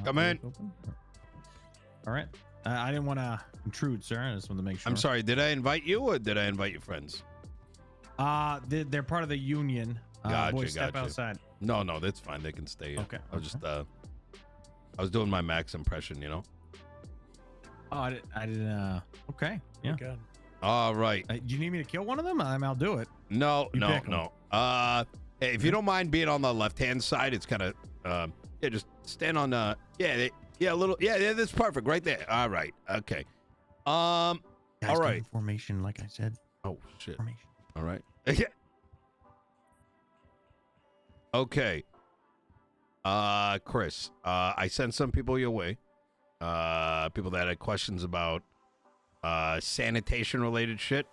Come in. All right. I didn't want to intrude, sir. I just wanted to make sure. I'm sorry. Did I invite you or did I invite your friends? They're part of the union. Gotcha, Boys, step gotcha. outside. No, that's fine. They can stay. Okay. I was just I was doing my Max impression, you know. Oh, I didn't. Okay. Yeah. Okay. All right. Do you need me to kill one of them? I'll do it. No. You pick 'em. Hey, if you don't mind being on the left-hand side, it's kind of yeah, just stand on a little that's perfect right there. All right. Okay. Guys, all right. Formation, like I said. Oh shit. Formation. All right. Okay. Chris, I sent some people your way. People that had questions about sanitation related shit.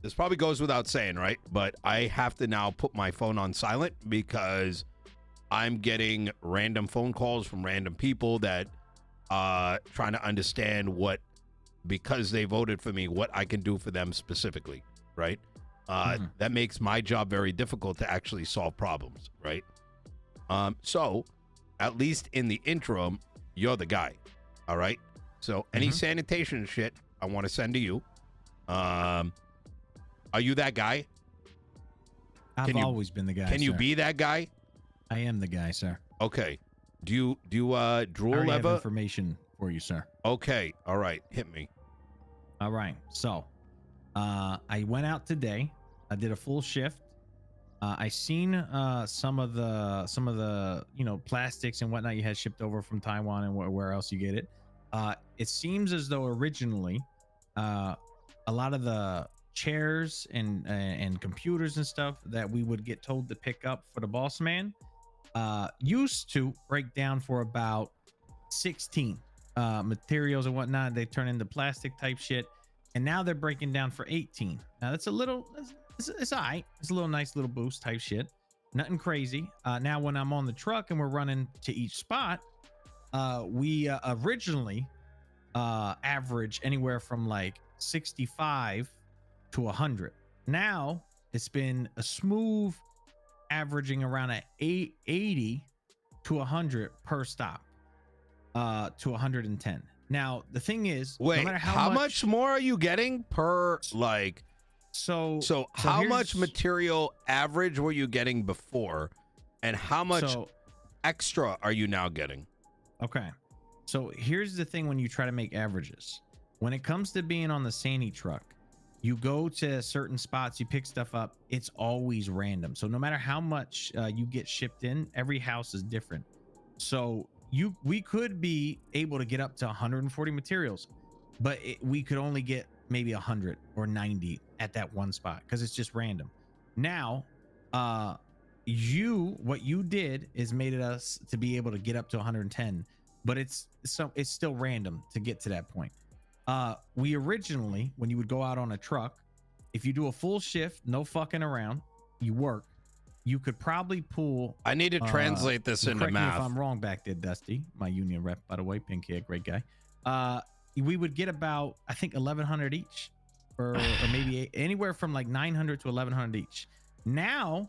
This probably goes without saying, right? But I have to now put my phone on silent because I'm getting random phone calls from random people that trying to understand because they voted for me, what I can do for them specifically, right? That makes my job very difficult to actually solve problems, right? So at least in the interim, you're the guy, all right? So any sanitation shit I want to send to you. Are you that guy? I've always been the guy. Can you be that guy? I am the guy, sir. Okay. Do you drool I have ever? information for you, sir. Okay. All right. Hit me. All right. So, I went out today. I did a full shift. I seen some of the plastics and whatnot you had shipped over from Taiwan and where else you get it. It seems as though originally, a lot of the chairs and computers and stuff that we would get told to pick up for the boss man used to break down for about 16 materials and whatnot. They turn into plastic type shit, and now they're breaking down for 18. Now that's a little, it's all right. It's a little nice little boost type shit. Nothing crazy. Now when I'm on the truck and we're running to each spot, we originally average anywhere from like 65 to 100. Now it's been a smooth averaging around at 80 to 100 per stop, to 110. Now the thing is, wait, no matter how much more are you getting per like? So how much material average were you getting before, and how much extra are you now getting? Okay, so here's the thing: when you try to make averages, when it comes to being on the Sani truck, you go to certain spots, you pick stuff up, it's always random. So no matter how much you get shipped in, every house is different. So we could be able to get up to 140 materials, but we could only get maybe 100 or 90 at that one spot because it's just random. Now, what you did is made it us to be able to get up to 110, but it's still random to get to that point. We originally, when you would go out on a truck, if you do a full shift, no fucking around, you work, you could probably pull. I need to translate this into math. If I'm wrong back there, Dusty, my union rep, by the way, pink hair, great guy. We would get about, I think, 1,100 each, or maybe anywhere from like 900 to 1,100 each. Now,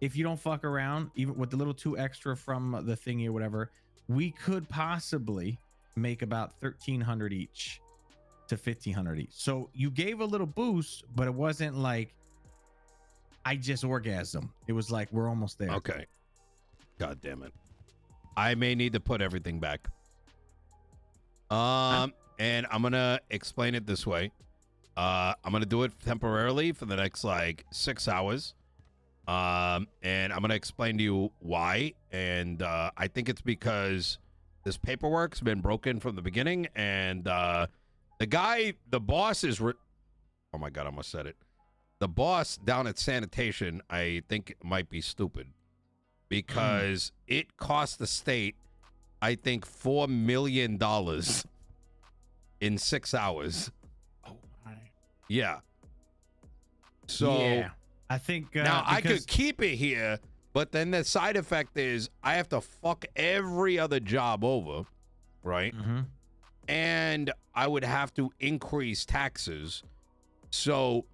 if you don't fuck around, even with the little 2 extra from the thingy or whatever, we could possibly make about 1,300 each to 1,500 each. So you gave a little boost, but it wasn't like I just orgasmed. It was like we're almost there. Okay. God damn it. I may need to put everything back. And I'm gonna explain it this way. I'm gonna do it temporarily for the next like 6 hours. And I'm gonna explain to you why. And I think it's because this paperwork's been broken from the beginning, and the boss is oh my god, I almost said it. The boss down at Sanitation, I think, might be stupid because it cost the state, I think, $4 million in 6 hours. Oh my. Yeah. So yeah, I think now I could keep it here, but then the side effect is I have to fuck every other job over, right? And I would have to increase taxes. So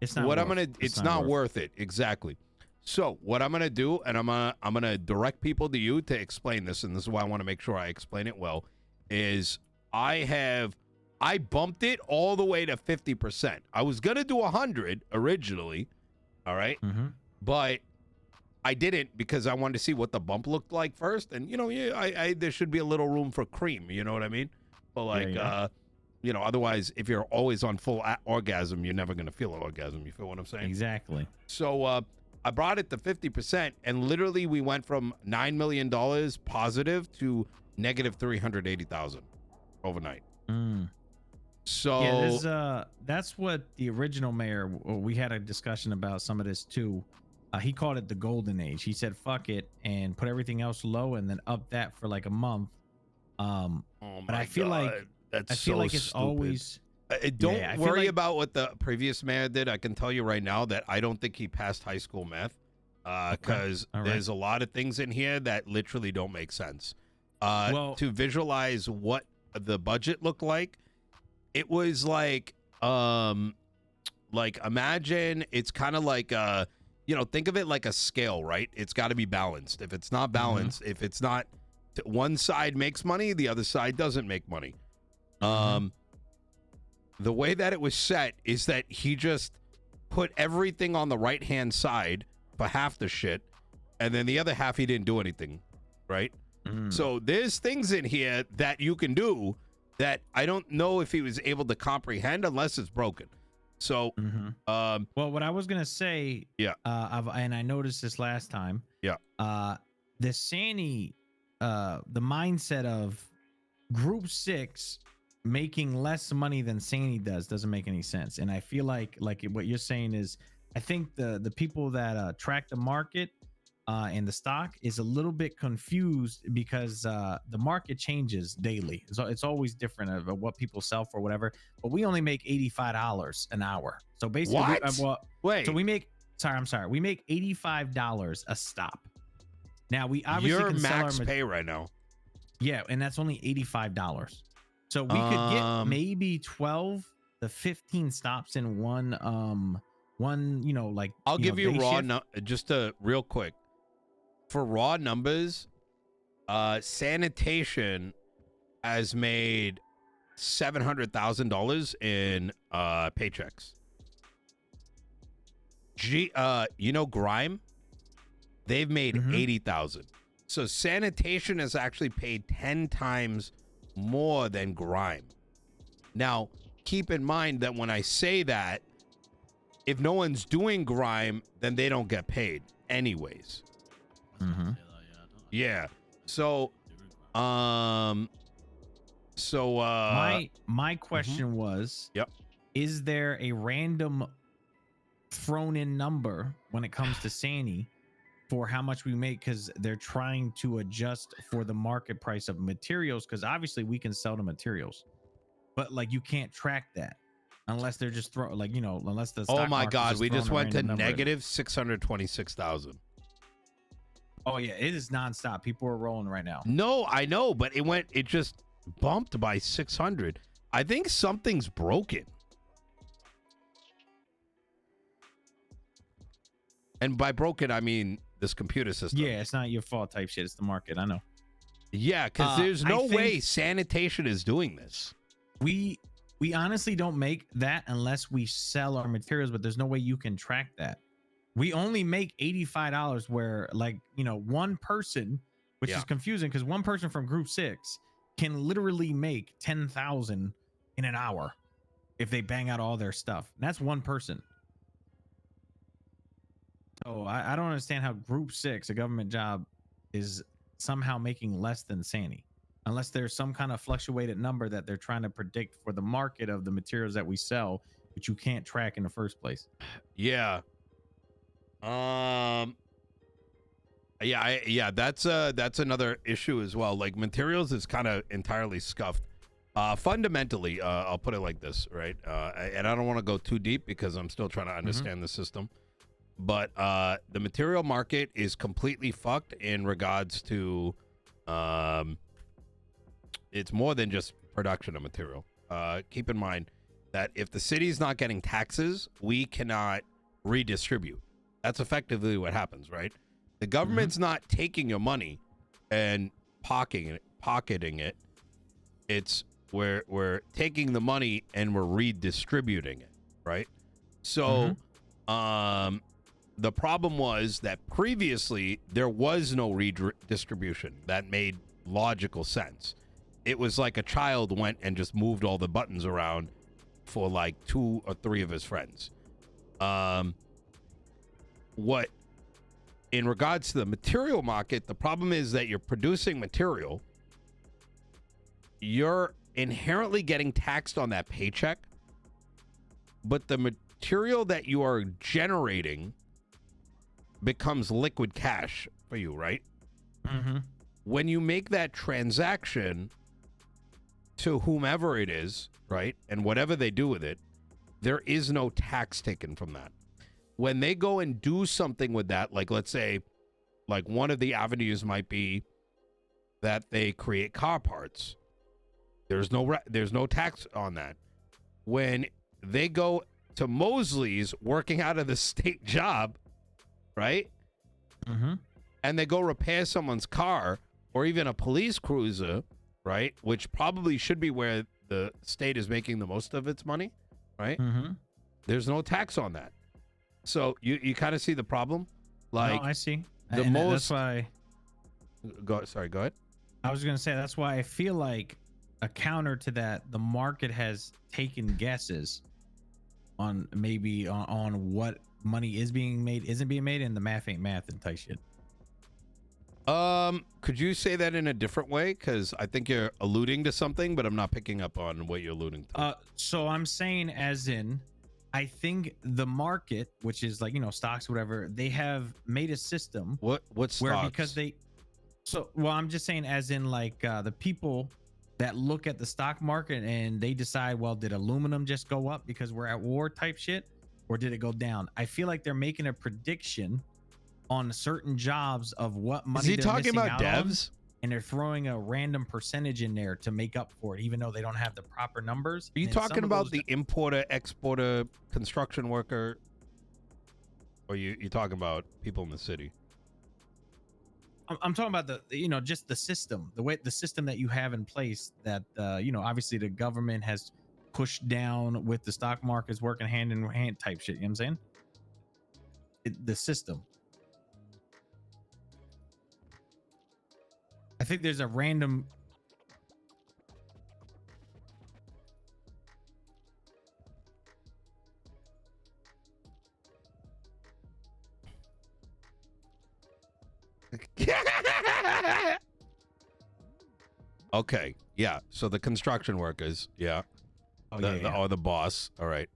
it's not what worth, I'm gonna, it's not worth it. Exactly. So what I'm gonna do, and I'm gonna direct people to you to explain this, and this is why I want to make sure I explain it well, is I bumped it all the way to 50%. I was gonna do 100 originally, all right, but I didn't because I wanted to see what the bump looked like first, and I there should be a little room for cream, you know what I mean? But like, otherwise, if you're always on full orgasm, you're never gonna feel an orgasm. You feel what I'm saying? Exactly. So I brought it to 50%, and literally we went from $9 million positive to negative 380,000 overnight. So yeah, that's what the original mayor. We had a discussion about some of this too. He called it the golden age. He said, "Fuck it," and put everything else low, and then up that for like a month. But I feel like that's it's stupid. always. Don't worry about what the previous mayor did. I can tell you right now that I don't think he passed high school math because there's a lot of things in here that literally don't make sense. To visualize what the budget looked like, it was like imagine it's kind of like think of it like a scale, right? It's got to be balanced. If it's not balanced, if it's not one side makes money, the other side doesn't make money. The way that it was set is that he just put everything on the right-hand side for half the shit, and then the other half he didn't do anything, right? So there's things in here that you can do that I don't know if he was able to comprehend unless it's broken. So, well, what I was gonna say, and I noticed this last time, the Sani, the mindset of Group 6 making less money than Sani doesn't make any sense. And I feel like what you're saying is, I think the people that track the market and the stock is a little bit confused because the market changes daily. So it's always different of what people sell for, whatever. But we only make $85 an hour. So basically, we make we make $85 a stop. Now we obviously your max pay right now. Yeah, and that's only $85. So we could get maybe 12 to 15 stops in one I'll give you raw just real quick. For raw numbers, Sanitation has made $700,000 in paychecks. Grime, they've made 80,000. So Sanitation has actually paid 10 times more than Grime. Now, keep in mind that when I say that, if no one's doing Grime, then they don't get paid anyways. Yeah. So, my question was, is there a random thrown in number when it comes to Sani for how much we make? Because they're trying to adjust for the market price of materials, because obviously we can sell the materials, but like you can't track that unless they're just unless the stock God, we just went to negative 626,000. Oh yeah, it is nonstop. People are rolling right now. No, I know, but it just bumped by 600. I think something's broken. And by broken, I mean this computer system. Yeah, it's not your fault type shit. It's the market. I know. Yeah, because there's no way Sanitation is doing this. We honestly don't make that unless we sell our materials, but there's no way you can track that. We only make $85 where one person, which is confusing because one person from Group 6 can literally make 10,000 in an hour if they bang out all their stuff. And that's one person. Oh, I don't understand how Group 6, a government job, is somehow making less than Sani, unless there's some kind of fluctuated number that they're trying to predict for the market of the materials that we sell, which you can't track in the first place. Yeah. That's another issue as well. Like materials is kind of entirely scuffed. Fundamentally, I'll put it like this, right? And I don't want to go too deep because I'm still trying to understand the system. But the material market is completely fucked in regards to it's more than just production of material. Keep in mind that if the city's not getting taxes, we cannot redistribute. That's effectively what happens, right? The government's not taking your money and pocketing it. It's we're taking the money and we're redistributing it, right? So, the problem was that previously there was no redistribution. That made logical sense. It was like a child went and just moved all the buttons around for like 2 or 3 of his friends. What in regards to the material market, the problem is that you're producing material. You're inherently getting taxed on that paycheck, but the material that you are generating becomes liquid cash for you, right? When you make that transaction to whomever it is, right, and whatever they do with it, there is no tax taken from that. When they go and do something with that, like let's say, like one of the avenues might be that they create car parts. There's no tax on that. When they go to Mosley's working out of the state job, right? And they go repair someone's car or even a police cruiser, right? Which probably should be where the state is making the most of its money, right? There's no tax on that. So you kind of see the problem? Like, no, I see. The And most. that's why Go ahead. I was going to say that's why I feel like a counter to that, the market has taken guesses on maybe on what money is being made, isn't being made, and the math ain't math and type shit. Could you say that in a different way? Because I think you're alluding to something, but I'm not picking up on what you're alluding to. So I'm saying, as in, I think the market, which is like, you know, stocks, whatever, they have made a system What stocks? where because they. So, well, I'm just saying, as in, like, the people that look at the stock market and they decide, well, did aluminum just go up because we're at war type shit, or did it go down? I feel like they're making a prediction on certain jobs of what money. Is he they're talking missing about out on, devs? and they're throwing a random percentage in there to make up for it, even though they don't have the proper numbers. Are you And some talking of about those- the importer, exporter, construction worker? Or you talking about people in the city? I'm talking about the, you know, just the system, the system that you have in place that, you know, obviously the government has pushed down with the stock markets working hand in hand type shit. You know what I'm saying? The system. I think there's a random. Okay, yeah. So the construction workers, yeah. Oh, Or the boss. All right.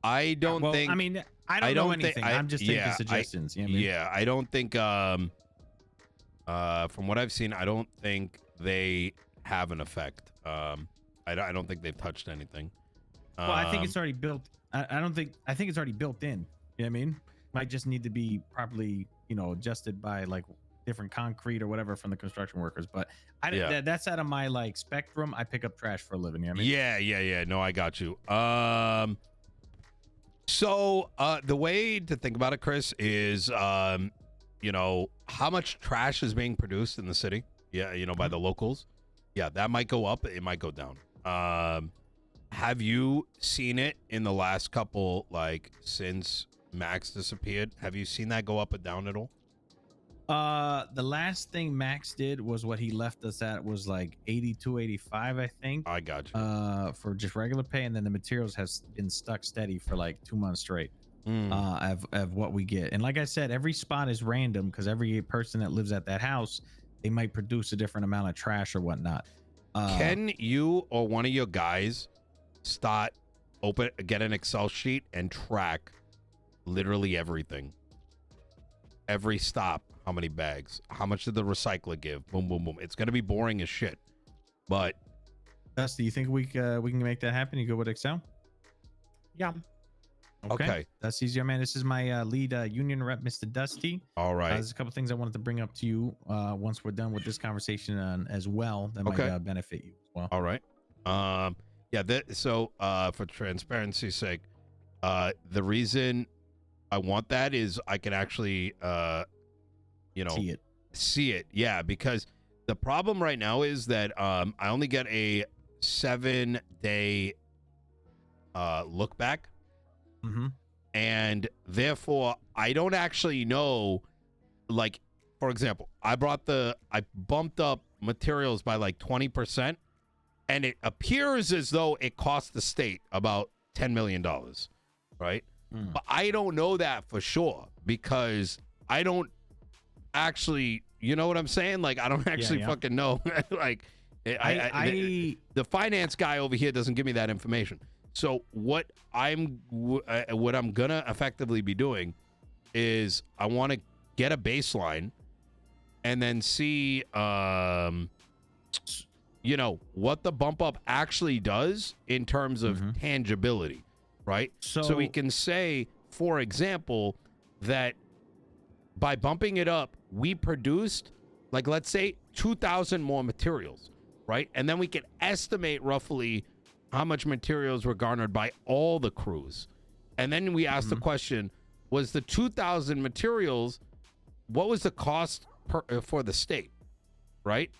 I don't think. I mean, I don't know anything. I'm just taking suggestions. You know what I mean? Yeah, I don't think. From what I've seen, I don't think they have an effect. I don't think they've touched anything. Well, I think it's already built. I think it's already built in. You know what I mean? Might just need to be properly, you know, adjusted by like different concrete or whatever from the construction workers. But that's out of my like spectrum. I pick up trash for a living. You know what I mean? Yeah. No, I got you. So the way to think about it, Chris, is you know, how much trash is being produced in the city? Yeah, you know, by the locals. Yeah, that might go up. It might go down. Have you seen it in the last couple, like since Max disappeared? Have you seen that go up or down at all? The last thing Max did was what he left us at was like 82, 85, I think. I got you. For just regular pay, and then the materials has been stuck steady for like 2 months straight. Of what we get. And like I said, every spot is random because every person that lives at that house, they might produce a different amount of trash or whatnot. Can you or one of your guys get an Excel sheet and track literally everything? Every stop, how many bags? How much did the recycler give? Boom, boom, boom. It's gonna be boring as shit, but Dusty, you think we can make that happen? You go with Excel? Yeah. Okay. That's easier, man. This is my lead union rep, Mr. Dusty. All right. There's a couple things I wanted to bring up to you once we're done with this conversation as well that might benefit you as well. All right. Yeah. So for transparency's sake, the reason I want that is I can actually, see it. Yeah, because the problem right now is that I only get a 7-day look back, Mm-hmm. and therefore I don't actually know. Like, for example, I bumped up materials by like 20%, and it appears as though it cost the state about $10 million, right? But I don't know that for sure because I don't actually, you know what I'm saying? Like, I don't actually fucking know. Like, the finance guy over here doesn't give me that information. So what I'm gonna effectively be doing is I want to get a baseline and then see, what the bump up actually does in terms of tangibility, right? So we can say, for example, that by bumping it up, we produced, like, let's say 2,000 more materials, right? And then we can estimate roughly how much materials were garnered by all the crews. And then we ask the question, was the 2,000 materials, what was the cost for the state, right?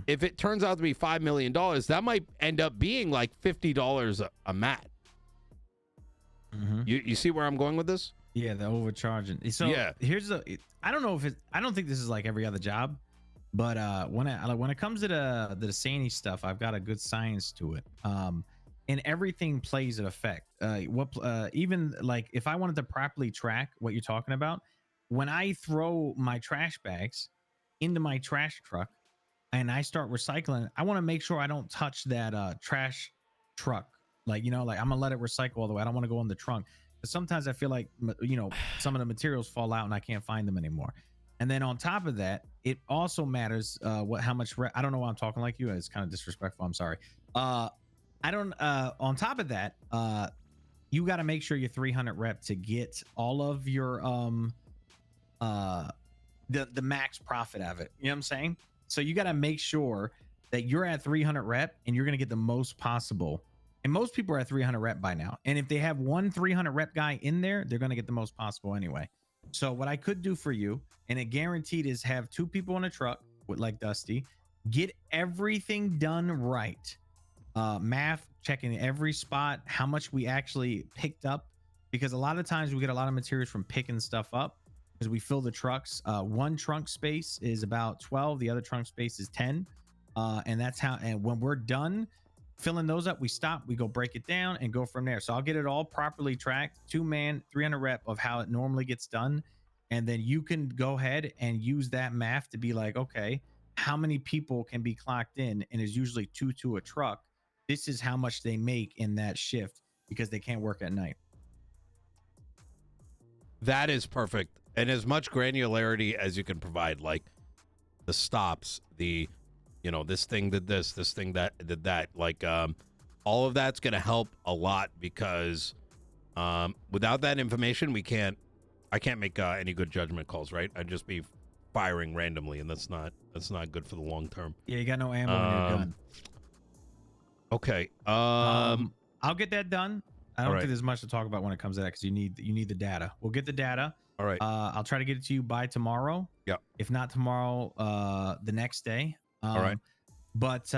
If it turns out to be $5 million, that might end up being like $50 a mat. You see where I'm going with this? Yeah, the overcharging. So I don't know if I don't think this is like every other job, but when it comes to the Sani stuff, I've got a good science to it. And everything plays an effect. Even like if I wanted to properly track what you're talking about, when I throw my trash bags into my trash truck and I start recycling, I want to make sure I don't touch that trash truck. Like, I'm gonna let it recycle all the way. I don't want to go in the trunk. But sometimes I feel like, some of the materials fall out and I can't find them anymore. And then on top of that, it also matters how much I don't know why I'm talking like you. It's kind of disrespectful. I'm sorry. On top of that, you got to make sure you're 300 rep to get all of your the max profit of it. You know what I'm saying? So you got to make sure that you're at 300 rep and you're going to get the most possible. And most people are at 300 rep by now. And if they have one 300 rep guy in there, they're going to get the most possible anyway. So what I could do for you, and it guaranteed, is have 2 people in a truck with like Dusty, get everything done right. Math, checking every spot, how much we actually picked up, because a lot of times we get a lot of materials from picking stuff up because we fill the trucks. One trunk space is about 12, the other trunk space is 10. And that's how, and when we're done filling those up, we stop, we go break it down and go from there. So I'll get it all properly tracked, 2-man, 300 rep of how it normally gets done. And then you can go ahead and use that math to be like, okay, how many people can be clocked in? And it's usually 2 to a truck. This is how much they make in that shift because they can't work at night. That is perfect. And as much granularity as you can provide, like the stops, this thing did this thing that did that, like all of that's going to help a lot because without that information, I can't make any good judgment calls, right? I'd just be firing randomly, and that's not good for the long term. Yeah, you got no ammo in your gun. Okay. I'll get that done. I don't right. think there's much to talk about when it comes to that because you need the data. We'll get the data. All right. I'll try to get it to you by tomorrow. Yeah. If not tomorrow, the next day. All right. But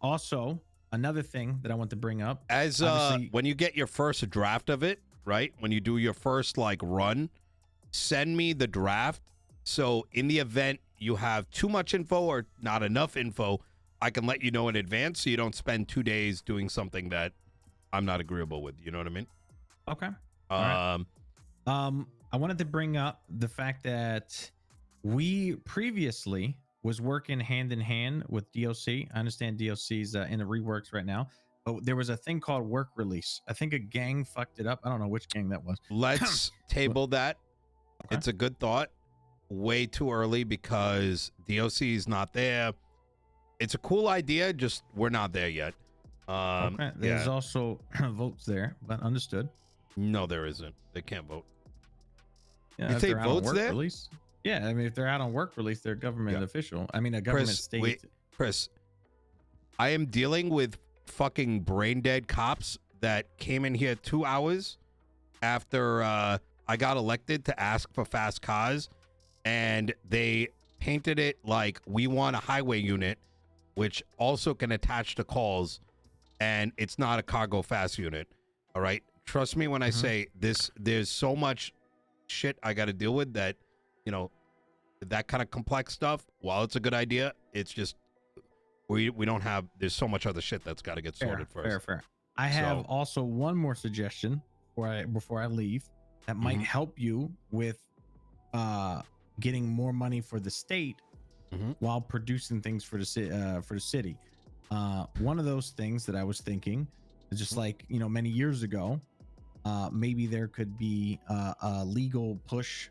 also another thing that I want to bring up, as when you get your first draft of it, right? When you do your first like run, send me the draft. So in the event you have too much info or not enough info, I can let you know in advance so you don't spend 2 days doing something that I'm not agreeable with. You know what I mean? Okay. Right. I wanted to bring up the fact that we previously was working hand in hand with DOC. I understand DOC's in the reworks right now, but there was a thing called work release. I think a gang fucked it up. I don't know which gang that was. Let's table that. Okay. It's a good thought. Way too early because DOC is not there. It's a cool idea, just we're not there yet. Okay. There's also votes there, but understood. No, there isn't. They can't vote. Yeah, you say votes there? Release? Yeah, I mean, if they're out on work release, they're government official. I mean, a government state. Chris, I am dealing with fucking brain dead cops that came in here 2 hours after I got elected to ask for fast cars, and they painted it like we want a highway unit, which also can attach to calls, and it's not a cargo fast unit. All right, trust me when I say this. There's so much shit I got to deal with that, you know, that kind of complex stuff. While it's a good idea, it's just we don't have. There's so much other shit that's got to get sorted first. Fair. I have also one more suggestion before I leave that might help you with getting more money for the state while producing things for the city. One of those things that I was thinking is just like, you know, many years ago, maybe there could be a legal push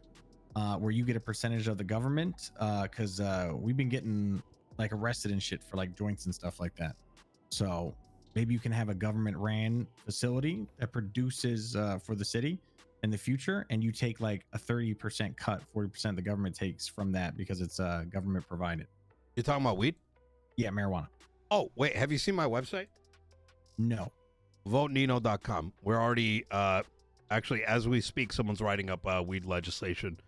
where you get a percentage of the government, because we've been getting like arrested and shit for like joints and stuff like that. So maybe you can have a government ran facility that produces for the city in the future, and you take like a 30% cut, 40% the government takes from that because it's government provided. You're talking about weed? Yeah, marijuana. Oh, wait, have you seen my website? No. VoteNino.com. We're already, actually, as we speak, someone's writing up weed legislation.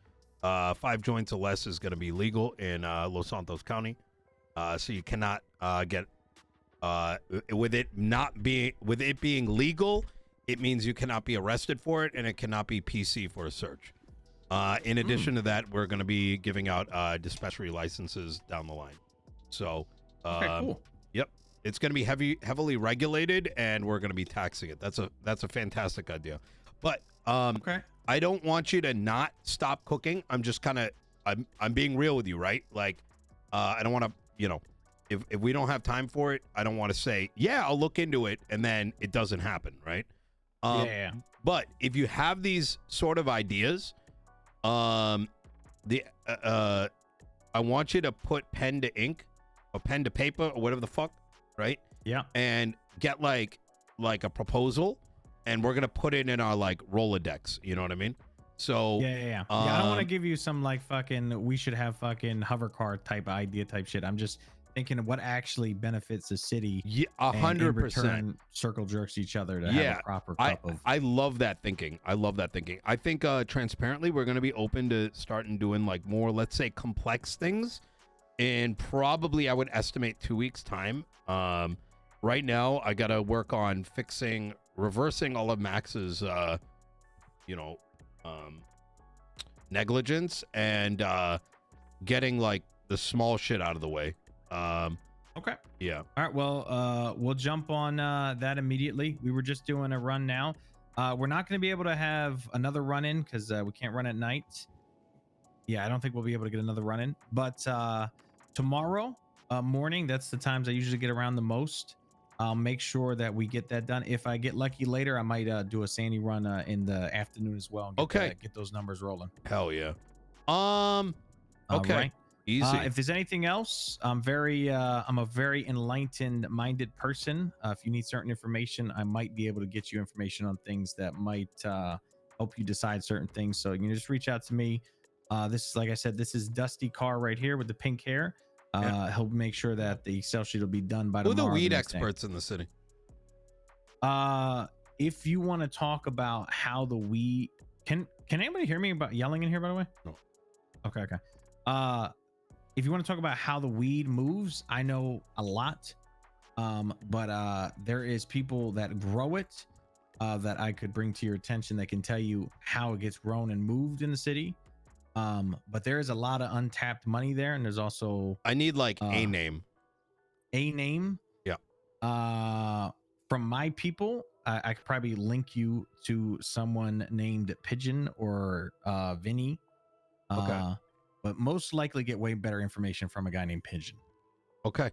5 joints or less is going to be legal in Los Santos County. So you cannot get, with it being legal, it means you cannot be arrested for it, and it cannot be PC for a search. In addition to that, we're going to be giving out dispensary licenses down the line. So, Okay, cool. Yep, it's going to be heavily regulated, and we're going to be taxing it. That's a fantastic idea. But Okay. I don't want you to not stop cooking. I'm just kind of I'm being real with you, right? Like, I don't want to, you know, if we don't have time for it, I don't want to say, yeah, I'll look into it, and then it doesn't happen, right? Yeah. But if you have these sort of ideas, I want you to put pen to ink or pen to paper or whatever the fuck, right? Yeah. And get like a proposal, and we're gonna put it in our like Rolodex. You know what I mean? So Yeah. I don't want to give you some like fucking we should have fucking hover car type idea type shit. I'm just thinking of what actually benefits the city. Yeah, 100%. Circle jerks each other to have a proper cup of. I love that thinking. I think transparently we're going to be open to starting doing like more, let's say, complex things, and probably I would estimate 2 weeks time. Right now I got to work on reversing all of Max's negligence and getting like the small shit out of the way. Okay. Yeah. All right. Well, we'll jump on that immediately. We were just doing a run now. We're not going to be able to have another run in because we can't run at night. Yeah, I don't think we'll be able to get another run in. But tomorrow morning, that's the times I usually get around the most. I'll make sure that we get that done. If I get lucky later, I might do a Sandy run in the afternoon as well. And get those numbers rolling. Hell yeah. Okay. Right. Easy. If there's anything else, I'm a very enlightened minded person. If you need certain information, I might be able to get you information on things that might help you decide certain things. So you can just reach out to me. This is, like I said, this is Dusty Carr right here with the pink hair. He'll make sure that the Excel sheet will be done by tomorrow. Who are the weed experts in the city? If you want to talk about how the weed can anybody hear me about yelling in here, by the way? No. Okay. If you want to talk about how the weed moves, I know a lot. But there is people that grow it that I could bring to your attention that can tell you how it gets grown and moved in the city. But there is a lot of untapped money there, and there's also I need like a name. A name? Yeah. From my people, I could probably link you to someone named Pigeon or Vinny. Okay. But most likely get way better information from a guy named Pigeon. Okay.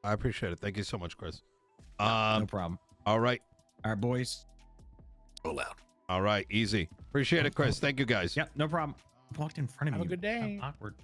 I appreciate it. Thank you so much, Chris. No problem. All right. All right, boys. Roll out. All right. Easy. Appreciate it, Chris. Thank you, guys. Yep, no problem. Walked in front of me. Have a good day. How awkward.